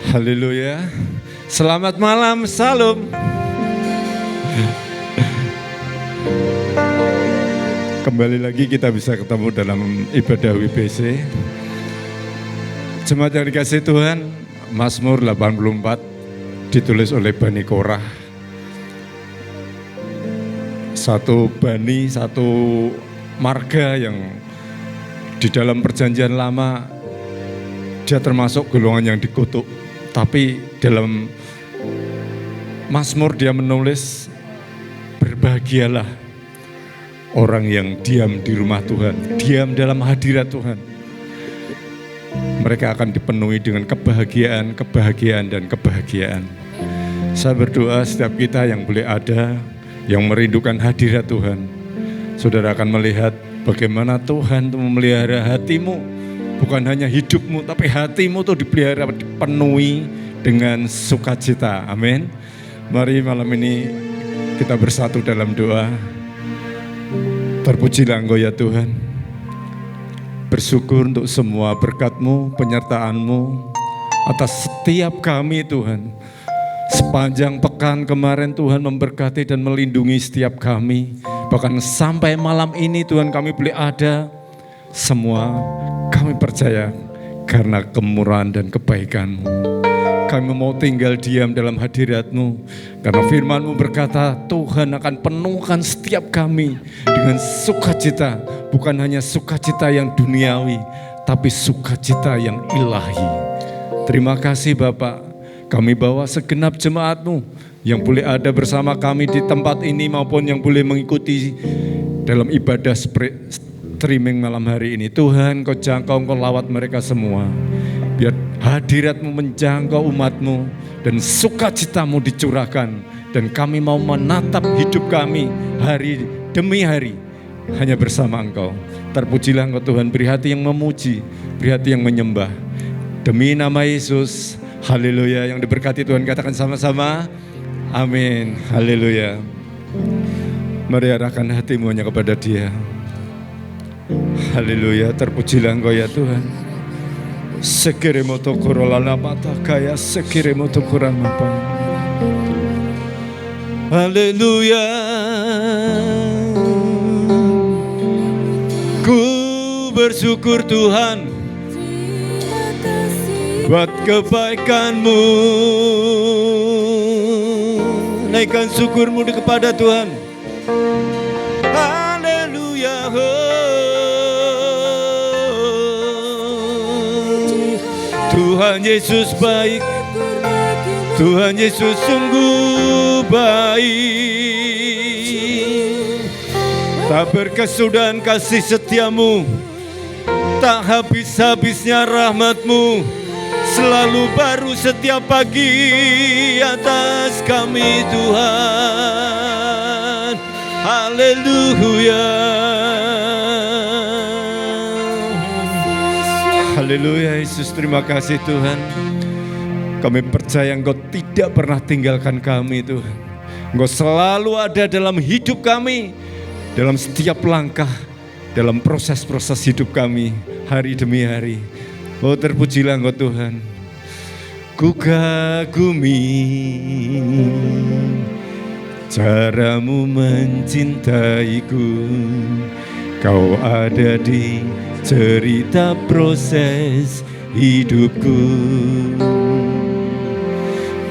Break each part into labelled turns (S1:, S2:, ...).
S1: Haleluya. Selamat malam, salam. Kembali lagi kita bisa ketemu dalam ibadah WBC. Jemaat yang dikasihi Tuhan, Mazmur 84 ditulis oleh Bani Korah. Satu bani, satu marga yang di dalam perjanjian lama dia termasuk golongan yang dikutuk. Tapi dalam Mazmur dia menulis, berbahagialah orang yang diam di rumah Tuhan, diam dalam hadirat Tuhan. Mereka akan dipenuhi dengan kebahagiaan, kebahagiaan, dan kebahagiaan. Saya berdoa setiap kita yang boleh ada, yang merindukan hadirat Tuhan, saudara akan melihat bagaimana Tuhan itu memelihara hatimu. Bukan hanya hidupmu, tapi hatimu tuh dipelihara, dipenuhi dengan sukacita. Amin. Mari malam ini kita bersatu dalam doa. Terpujilah Engkau ya Tuhan. Bersyukur untuk semua berkat-Mu, penyertaan-Mu atas setiap kami Tuhan. Sepanjang pekan kemarin Tuhan memberkati dan melindungi setiap kami. Bahkan sampai malam ini Tuhan kami boleh ada. Semua kami percaya karena kemurahan dan kebaikan-Mu. Kami mau tinggal diam dalam hadirat-Mu. Karena firman-Mu berkata Tuhan akan penuhkan setiap kami dengan sukacita. Bukan hanya sukacita yang duniawi, tapi sukacita yang ilahi. Terima kasih Bapak. Kami bawa segenap jemaat-Mu yang boleh ada bersama kami di tempat ini maupun yang boleh mengikuti dalam ibadah streaming malam hari ini. Tuhan, Kau jangkau, Kau lawat mereka semua. Biar hadirat-Mu menjangkau umat-Mu dan sukacita-Mu dicurahkan. Dan kami mau menatap hidup kami hari demi hari hanya bersama Engkau. Terpujilah Engkau Tuhan, beri hati yang memuji, beri hati yang menyembah. Demi nama Yesus, haleluya. Yang diberkati Tuhan katakan sama-sama, amin, haleluya. Mari arahkan hatimu hanya kepada Dia. Haleluya, terpujilah Engkau ya Tuhan. Sekiremoto korolana mata kaya sekiremoto koramapa. Haleluya. Ku bersyukur Tuhan buat kebaikan-Mu. Naikkan syukur-Mu kepada Tuhan. Haleluya. Tuhan Yesus baik, Tuhan Yesus sungguh baik. Tak berkesudahan kasih setia-Mu, tak habis-habisnya rahmat-Mu, selalu baru setiap pagi atas kami Tuhan. Haleluya. Haleluya Yesus, terima kasih Tuhan. Kami percaya Engkau tidak pernah tinggalkan kami Tuhan. Engkau selalu ada dalam hidup kami, dalam setiap langkah, dalam proses-proses hidup kami hari demi hari. Oh terpujilah Engkau Tuhan. Ku kagumi cara-Mu mencintaiku. Kau ada di cerita proses hidupku.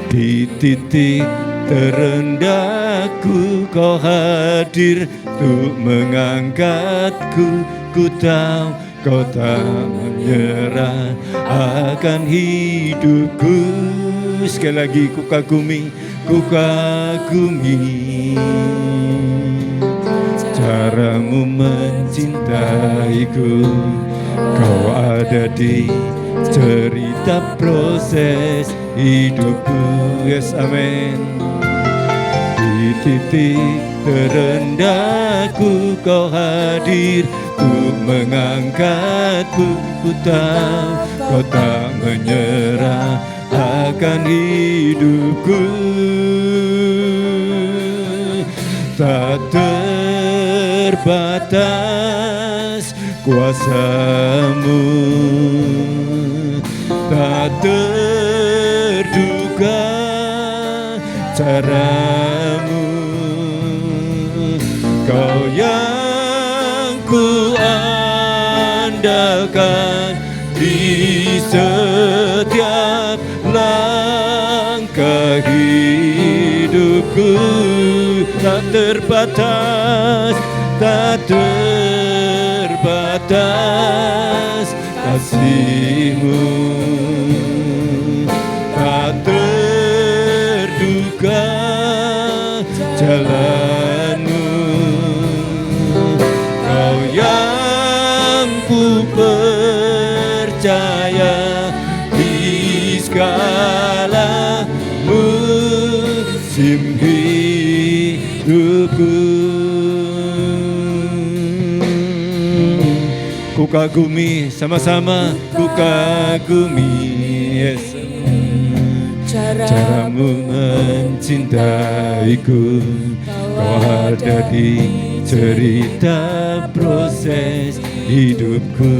S1: Di titik terendahku Kau hadir untuk mengangkatku. Ku tahu Kau tak menyerah akan hidupku. Sekali lagi ku kagumi, ku kagumi cara-Mu mencintaiku. Kau ada di cerita proses hidupku. Yes, amin. Di titik terendahku Kau hadir untuk mengangkatku. Ku tahu Kau tak menyerah akan hidupku. Tak terbatas kuasa-Mu, tak terbatas caramu, Kau yang ku andalkan di setiap langkah hidupku. Tak terbatas, tak terbatas kasih-Mu, tak terduga jalan-Mu. Kau yang ku percaya di segala musim hidupku. Ku kagumi, sama-sama ku kagumi, Yesus, caramu mencintaiku. Kau ada di cerita proses hidupku.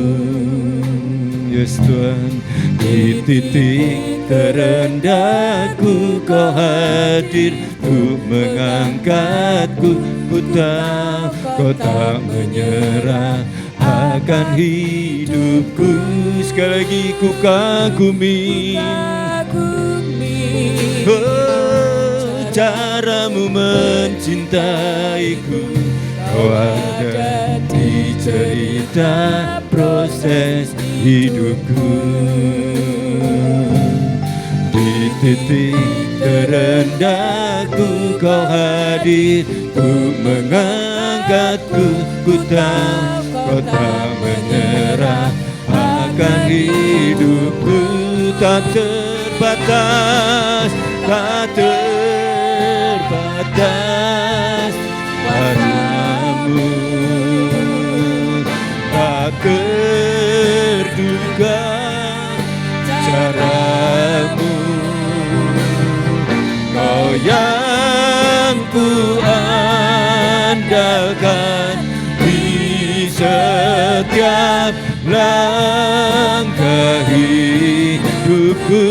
S1: Yes Tuhan, di titik terendahku Kau hadir untuk mengangkatku. Ku tahu Kau tak menyerah akan hidupku. Sekali lagi ku kagumi, oh, caramu mencintaiku. Kau ada di cerita proses hidupku. Di titik terendahku Kau hadir untuk mengangkatku. Ku tahu Kau tak menyerah akan hidupku. Tak terbatas, tak terbatas padamu, tak terduga caramu. Kau yang ku andalkan di setiap langkah hidupku.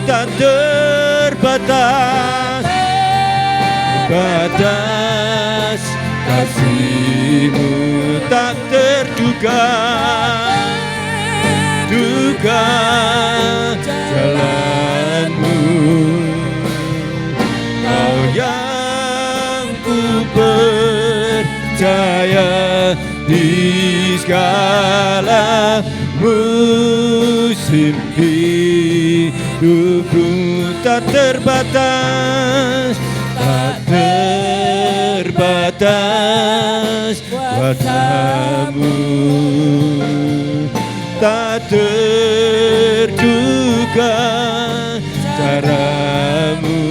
S1: Tak terbatas, batas kasih-Mu, tak terduga duga jalan-Mu. Kau yang ku percaya di segala musim hidupku. Tak terbatas, tak terbatas kuasa-Mu, tak terduga caramu.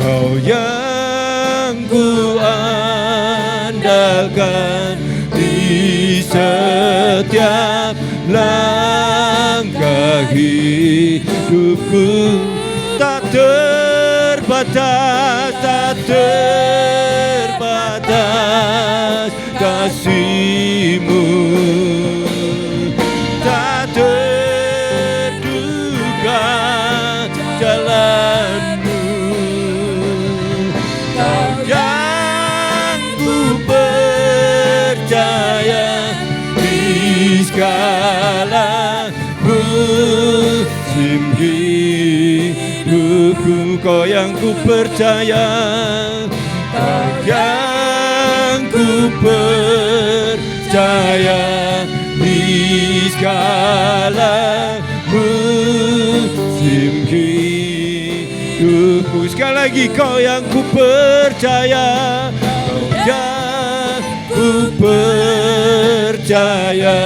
S1: Kau yang ku andalkan di setiap langkah hidupku. Tak terbatas, tak terbatas kasih-Mu, tak terduga jalan-Mu. Kau yang ku percaya di segala musim hidupku. Kau yang ku percaya, Kau yang ku percaya di segala musim hidupku. Sekali lagi, Kau yang ku percaya, Kau yang ku percaya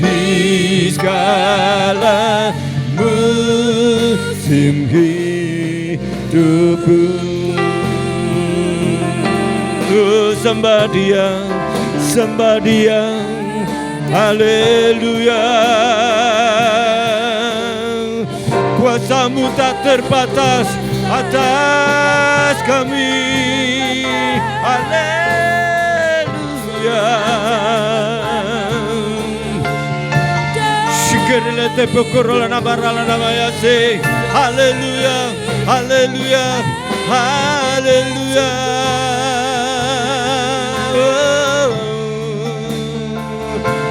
S1: di segala musim hidupku. Oh, sembah Dia, sembah Dia, haleluya. Kuasa-Mu tak terbatas atas kami, haleluya. Shikerele te pokorola nabarala namayase. haleluya, haleluya, haleluya.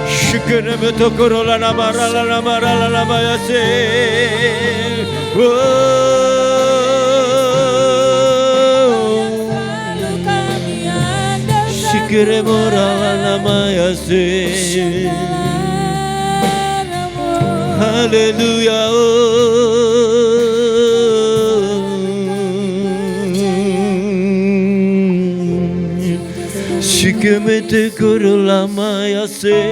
S1: Şükürme tokorola namara namara namaya se. Şükürme morala namaya se. Haleluya. Şükümete kurulamaya-se,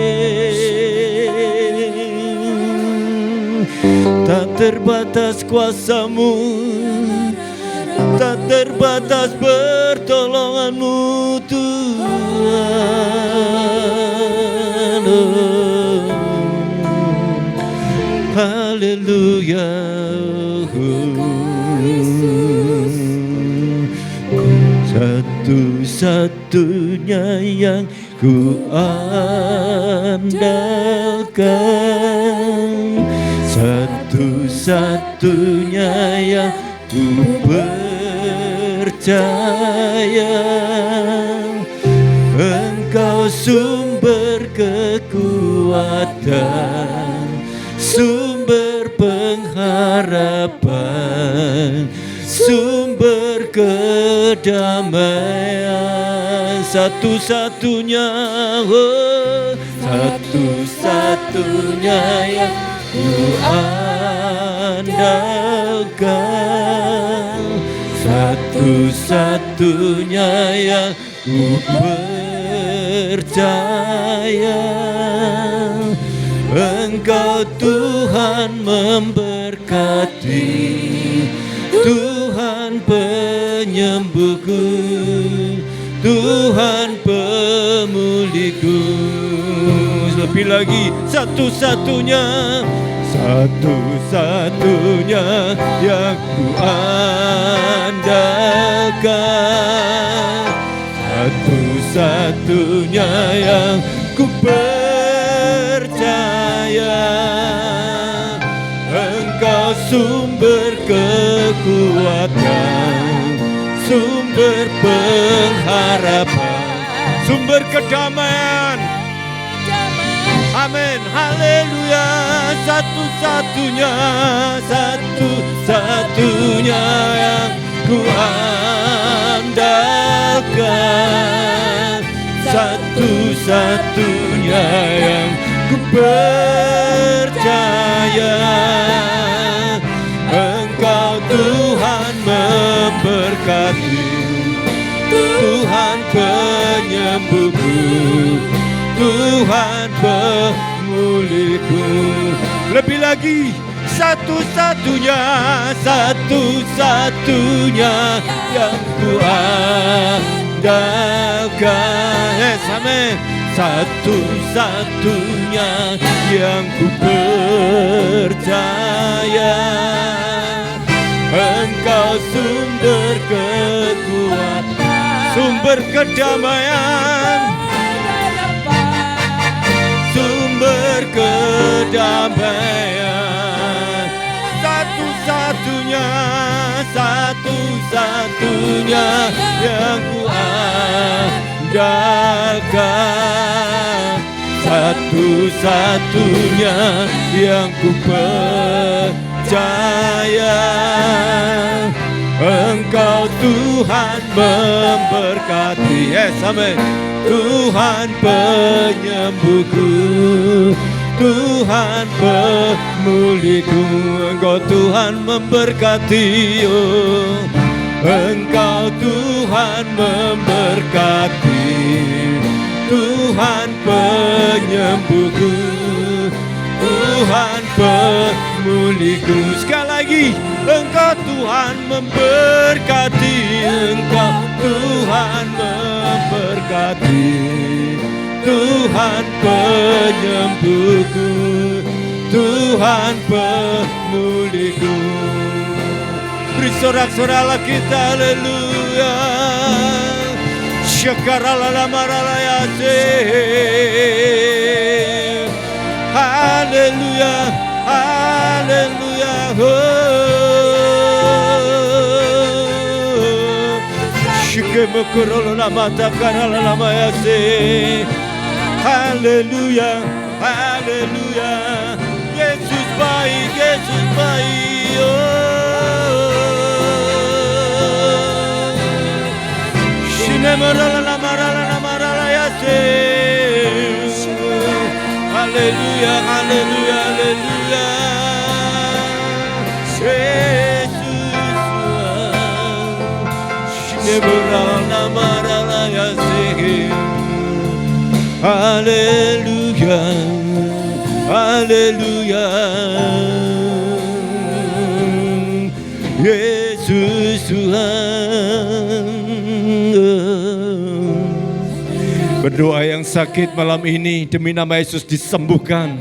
S1: tak terbatas kuasamu, tak terbatas pertolonganmu Tuhan. Haleluya. Satu-satunya yang ku andalkan, satu-satunya yang ku percaya. Engkau sumber kekuatan, sumber pengharapan, sumber kedamaian. Satu-satunya, oh, satu-satunya yang ku andalkan, satu-satunya yang ku percaya. Engkau Tuhan memberkati, Tuhan penyembuhku, Tuhan pemulihku. Lebih lagi, satu-satunya, satu-satunya yang ku andalkan, satu-satunya yang ku percaya. Engkau sumber kekuatan, sumber pengharapan, sumber kedamaian. Amin, haleluya. Satu-satunya, satu-satunya yang ku andalkan, satu-satunya yang ku percaya. Engkau Tuhan memberkati, Tuhan penyembuhku, Tuhan pemulihku. Lebih lagi, satu-satunya, satu-satunya yang ku andalkan. Yes, amin. Satu-satunya yang ku percaya. Engkau sumber kekuatan, sumber kedamaian, sumber kedamaian. Satu-satunya, satu-satunya yang ku andalkan, satu-satunya yang ku percaya. Engkau Tuhan memberkati, yes, amin. Tuhan penyembuhku, Tuhan pemulihku. Engkau Tuhan memberkati, oh. Engkau Tuhan memberkati, Tuhan penyembuhku, Tuhan pemulihku. Sekali lagi, Engkau Tuhan memberkati, Engkau Tuhan memberkati, Tuhan penyembuhku, Tuhan pemulihku. Beri sorak-soraklah kita, haleluya. Syakarala marala haleluya, haleluya, oh. Haleluya, haleluya. Yesus baik, Yesus baik. Haleluya, haleluya, haleluya. Haleluya, haleluya. Yesus Tuhan. Berdoa yang sakit malam ini demi nama Yesus disembuhkan.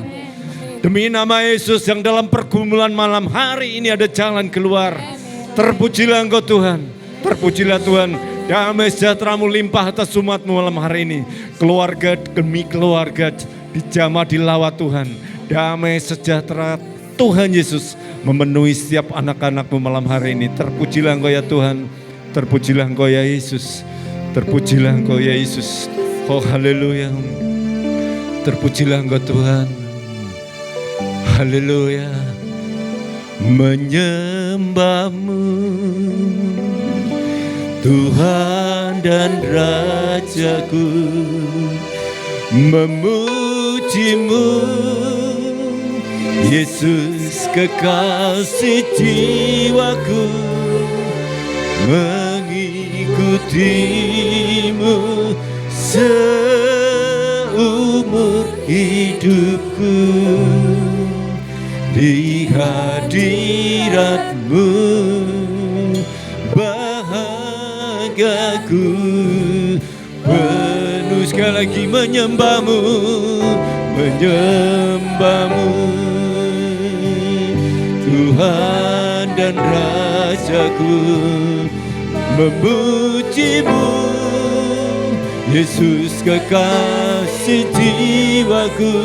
S1: Demi nama Yesus yang dalam pergumulan malam hari ini ada jalan keluar. Terpujilah Engkau Tuhan. Terpujilah Tuhan. Damai sejahtera-Mu limpah atas umat-Mu malam hari ini. Keluarga demi keluarga dijamah dilawat Tuhan. Damai sejahtera Tuhan Yesus memenuhi setiap anak-anak-Mu malam hari ini. Terpujilah Engkau ya Tuhan. Terpujilah Engkau ya Yesus. Terpujilah Engkau ya Yesus. Oh haleluya. Terpujilah Engkau Tuhan. Haleluya. Menyembah-Mu Tuhan dan Rajaku, memuji-Mu Yesus kekasih jiwaku, mengikuti-Mu seumur hidupku. Di hadirat-Mu bahagiaku penuh. Sekali lagi menyembah-Mu, menyembah-Mu Tuhan dan Rajaku, memuji-Mu Yesus kekasih jiwaku,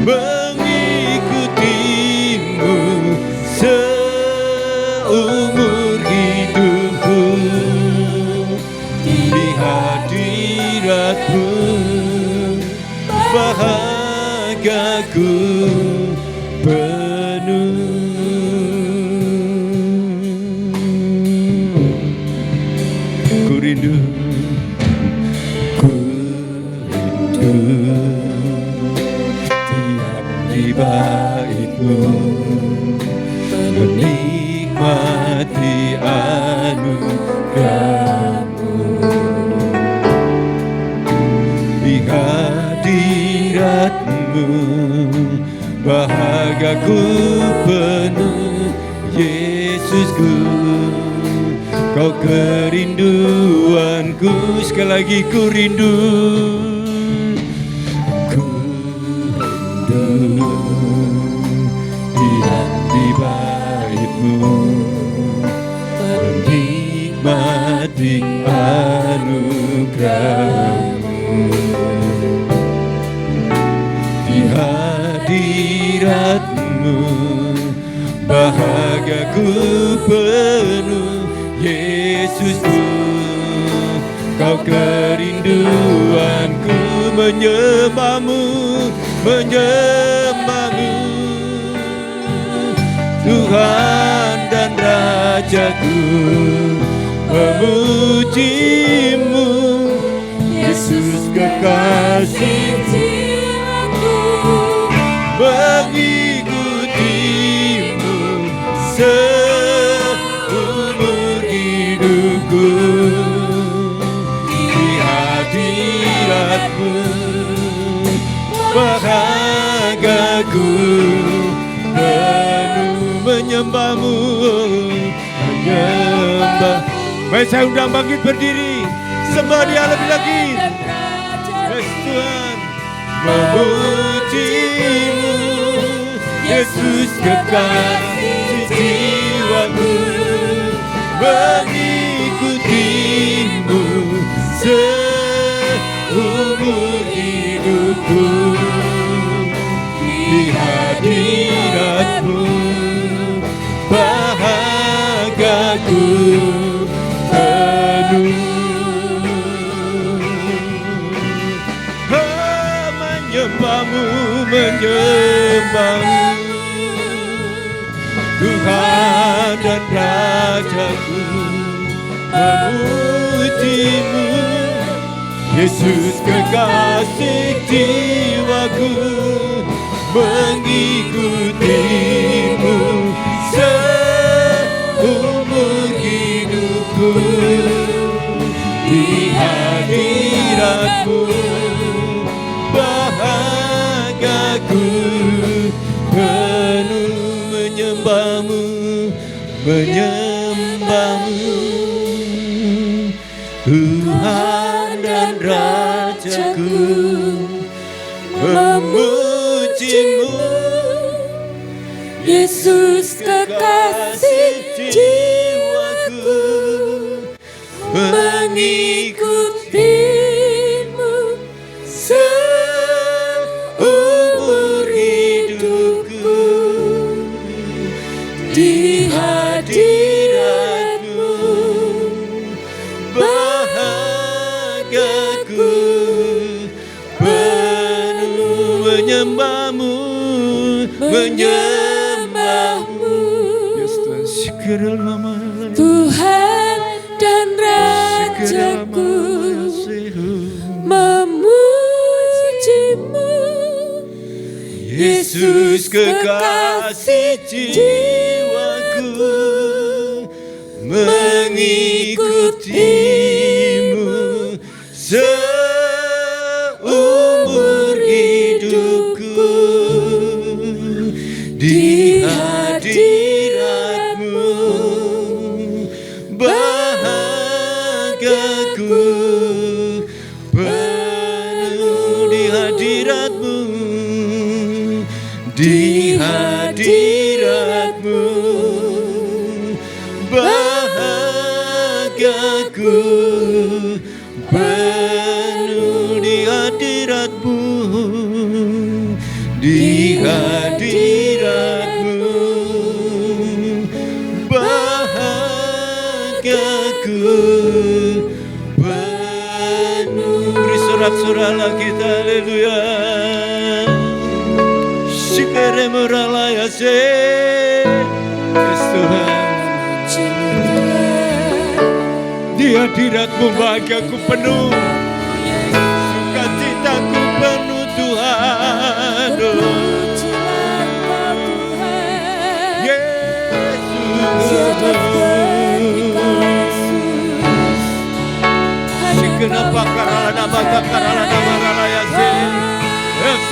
S1: mengikuti-Mu seumur hidupku. Di hadirat-Mu bahagiaku penuh. Ku rindu tiap di bait-Mu, menikmati anugerah-Mu. Di hadirat-Mu bahagiaku penuh. Yesusku, Kau kerinduanku. Sekali lagi ku rindu. Ku rindu diam di bait-Mu, menikmati anugerah-Mu. Di hadirat-Mu bahagiaku penuh. Yesusku, Kau kerinduanku. Menyembah-Mu, menyembah-Mu Tuhan dan Rajaku, memuji-Mu Yesus kekasih jiwaku, mengikuti-Mu seumur hidupku. Di hadirat-Mu bahagiaku penuh. Menyembah-Mu, menyembah. Mari saya undang bangkit berdiri, sembah Dia lebih lagi. Yes Tuhan, memuji-Mu Yesus kekasih jiwaku, mengikuti-Mu seumur hidupku. Di hadirat-Mu bahagiaku penuh. menyembahmu, menyembahmu. Tuhan dan Rajaku, memujimu. Yesus kekasih jiwaku, mengikutimu seumur hidupku. Di hadiratmu bahagiaku, penuh menyembahmu, menyembahmu. Tuhan dan Rajaku, memujimu.
S2: Yesus kekasih jiwaku, mengikutimu seumur hidupku. Di hadiratmu bahagiaku, penuh menyembahmu, menyembahmu. Tuhan dan Rajaku, memujimu.
S1: Yesus kekasih jiwaku, mengikutimu seumur hidupku. Di hadiratmu bahagiaku, penuh di hadiratmu, di hadiratmu bahagiaku, penuh di hadiratmu, di hadiratmu bahagiaku, penuh. Beri sorak-soraklah kita, haleluya. Shikere muralaya se, Yesus Tuhan. Di hadiratmu bahagiaku penuh, sukacitaku penuh Tuhan. Yesus, kenapa karala nama ralaya se,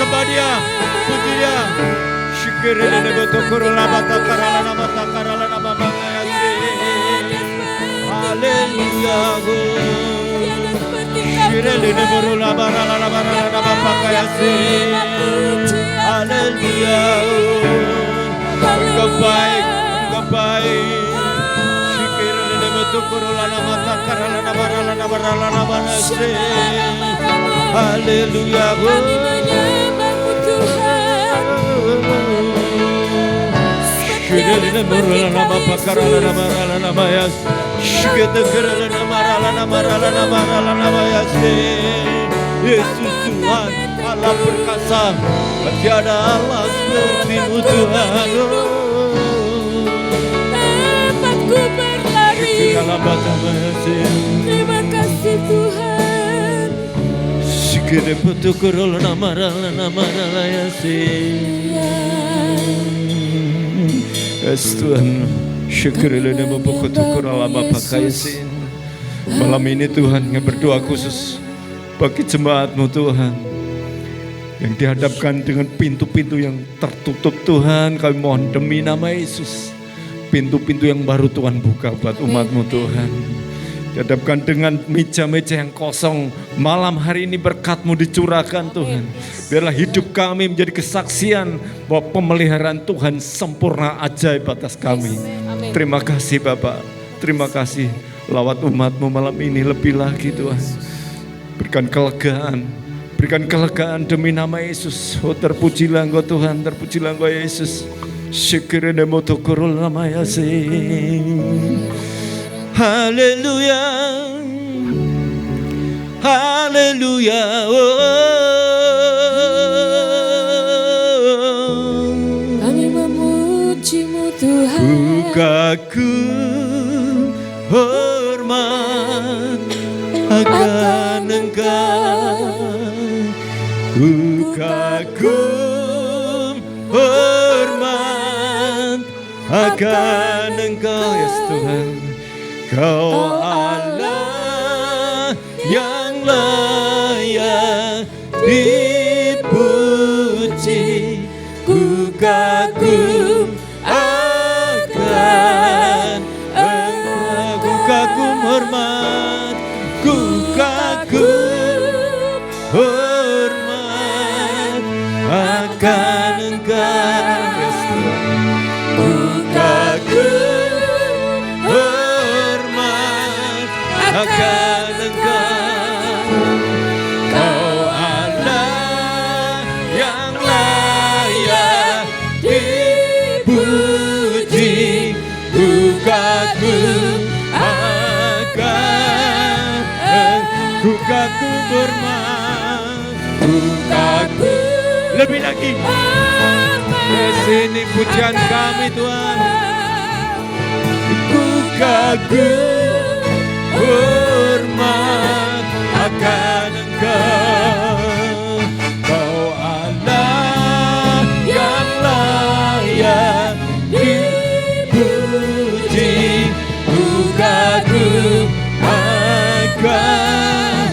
S1: sebadia puji dia. Shikere nebo tokoro lama karala nama ralaya se. Haleluya. Shirele nebo lama nama pakaya se. Haleluya. Engkau baik, Engkau baik. Shikere nebo tokoro lama karala nama se. Haleluya. Shirele nebo lama karala nama ya. Yesus Tuhan, Allah perkasa, tiada Allah seperti-Mu Tuhan.
S2: Tempatku berlari, terima kasih Tuhan.
S1: Yes Tuhan. Malam ini Tuhan yang berdoa khusus bagi jemaat-Mu Tuhan yang dihadapkan dengan pintu-pintu yang tertutup Tuhan. Kami mohon demi nama Yesus, pintu-pintu yang baru Tuhan buka buat umat-Mu Tuhan. Dihadapkan dengan meja-meja yang kosong, malam hari ini berkat-Mu dicurahkan Tuhan. Biarlah hidup kami menjadi kesaksian bahwa pemeliharaan Tuhan sempurna ajaib atas kami. Terima kasih Bapak, terima kasih lawat umat-Mu malam ini lebih lagi Tuhan. Berikan kelegaan demi nama Yesus. Oh terpujilah Engkau Tuhan, terpujilah Engkau Yesus. Syukurnya motokurul nama Yesus. Haleluya, haleluya, oh. kagum hormat akan Engkau. Ku kagum hormat akan Engkau, yes Tuhan. Kau Allah yang layak dipuji. Ku kagum akan Engkau. Ku kagum hormat, ku kagum hormat akan Engkau, yes Tuhan. Ku kagum hormat akan Engkau. Kau Allah yang layak dipuji. Ku kagum akan Engkau. Ku kagum hormat, ku kagum. Lebih lagi. Di sini pujian kami Tuhan. Ku kagum hormat akan Engkau. Kau Allah yang layak dipuji. Ku kagum akan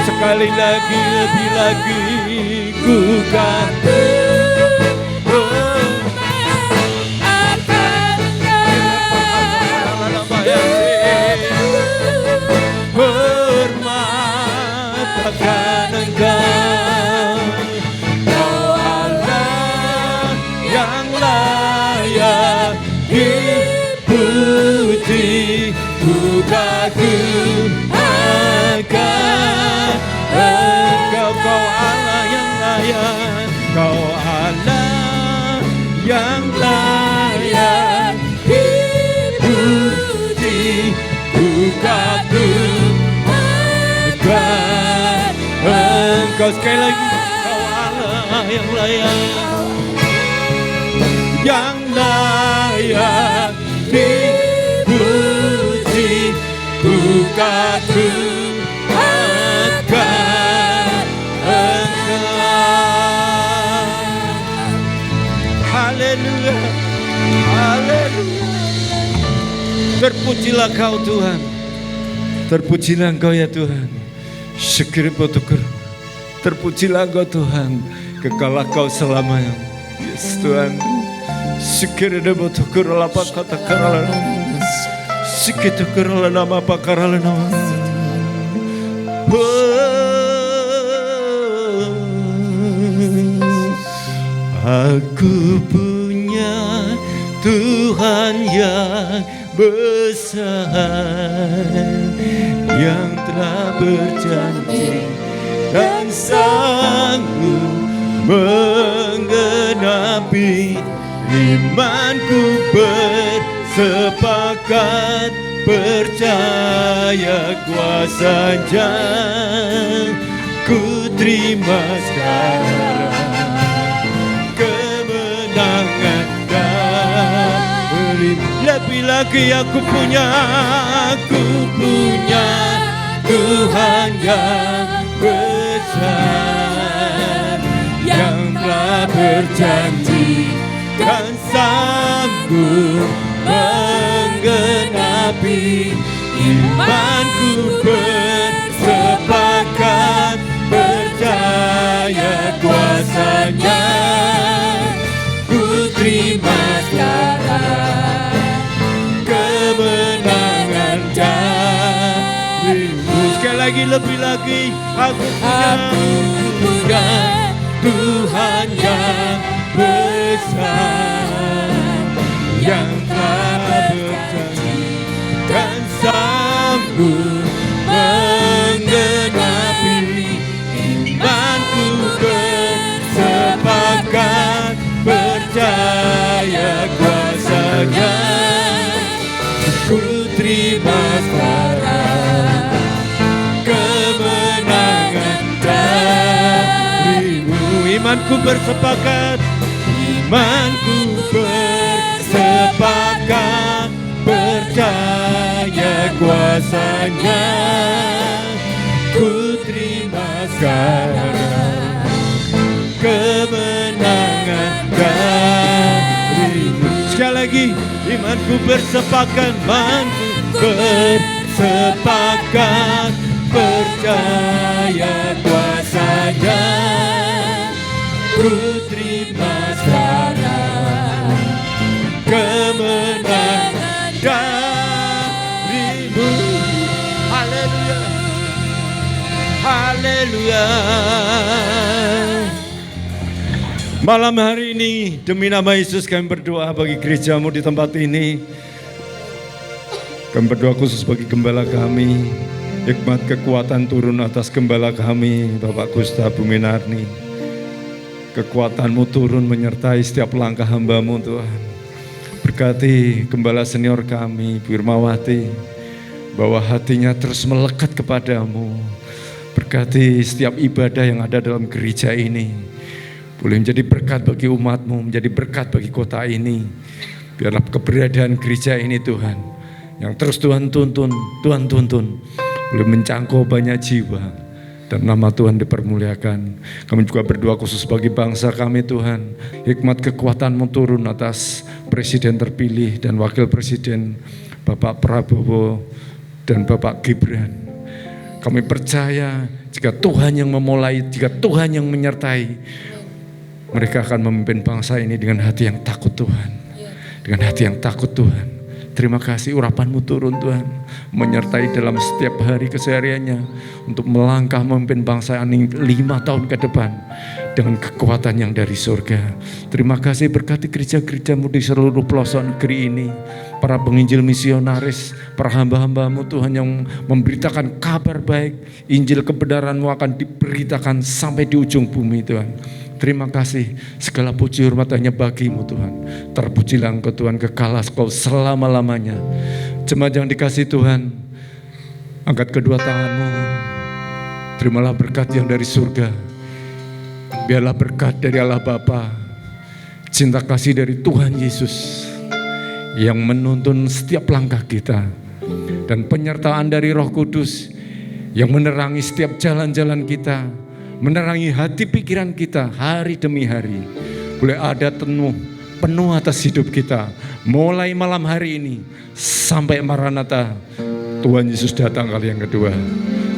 S1: sekali lagi, lebih lagi. Ku kagum akan Engkau. Kau Allah yang layak dipuji. Ku kagum akan Engkau. Kau Allah yang layak. Kau Allah yang layak dipuji. Ku kagum akan Engkau. Sekali lagi. Kau Allah yang layak, yang layak dipuji. Ku kagum akan Engkau. Haleluya, haleluya. Terpujilah Kau Tuhan. Terpujilah Engkau ya Tuhan. Syukur bersyukur. Terpujilah Engkau Tuhan. Kekalah Kau selamanya. Yes Tuhan. Syukur bersyukur lapa kata karala. Syukur karala nama apa karala nama. Aku punya Tuhan yang besar, yang telah berjanji dan sanggup menggenapi. Imanku bersepakat percaya kuasanya. Ku terima sekarang kemenangan dari. Lebih lagi aku punya Tuhan yang besar, yang telah berjanji dan sanggup menggenapi. Imanku bersepakat percaya kuasanya. Ku terima sekarang kemenangan darimu. Sekali lagi, lebih lagi. Aku punya Tuhan yang besar, yang telah berjanji dan sanggup menggenapi. Imanku bersepakat percaya kuasanya. Ku terima sekarang kemenangan darimu. Imanku bersepakat, imanku bersepakat percaya kuasa-Nya, ku terima sekarang kemenangan darimu. Sekali lagi, imanku bersepakat, bersepakat, percaya kuasa-Nya, ku terima sekarang kemenangan darimu. Haleluya, haleluya. Malam hari ini demi nama Yesus kami berdoa bagi gerejamu di tempat ini. Kami berdoa khusus bagi gembala kami, hikmat kekuatan turun atas gembala kami, Bapak Gusta Buminarni. Kekuatan-Mu turun menyertai setiap langkah hamba-Mu Tuhan. Berkati gembala senior kami, Firmawati, bahwa hatinya terus melekat kepadamu. Berkati setiap ibadah yang ada dalam gereja ini. Boleh menjadi berkat bagi umat-Mu, menjadi berkat bagi kota ini. Biarlah keberadaan gereja ini Tuhan, yang terus Tuhan tuntun, boleh menjangkau banyak jiwa. Dan nama Tuhan dipermuliakan. Kami juga berdoa khusus bagi bangsa kami Tuhan. Hikmat kekuatan-Mu turun atas Presiden terpilih dan Wakil Presiden Bapak Prabowo dan Bapak Gibran. Kami percaya jika Tuhan yang memulai, jika Tuhan yang menyertai, mereka akan memimpin bangsa ini dengan hati yang takut Tuhan. Dengan hati yang takut Tuhan. Terima kasih urapan-Mu turun Tuhan, menyertai dalam setiap hari kesehariannya untuk melangkah memimpin bangsa ini 5 tahun ke depan dengan kekuatan yang dari surga. Terima kasih berkati gereja-gereja-Mu di seluruh pelosok negeri ini, para penginjil misionaris, para hamba-hamba-Mu Tuhan yang memberitakan kabar baik, Injil kebenaran-Mu akan diberitakan sampai di ujung bumi Tuhan. Terima kasih, segala puji hormat hanya bagi-Mu Tuhan. Terpujilah Engkau Tuhan, kekal Engkau selama-lamanya. Jemaat yang dikasihi Tuhan, angkat kedua tangan-Mu, terimalah berkat yang dari surga. Biarlah berkat dari Allah Bapa, cinta kasih dari Tuhan Yesus yang menuntun setiap langkah kita, dan penyertaan dari Roh Kudus yang menerangi setiap jalan-jalan kita, menerangi hati pikiran kita hari demi hari. Boleh ada penuh atas hidup kita, mulai malam hari ini sampai Maranatha Tuhan Yesus datang kali yang kedua.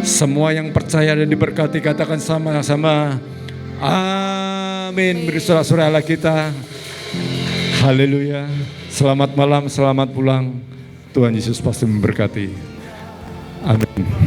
S1: Semua yang percaya dan diberkati katakan sama-sama amin. Beri sorak-sorai kita. Haleluya. Selamat malam, selamat pulang. Tuhan Yesus pasti memberkati. Amin.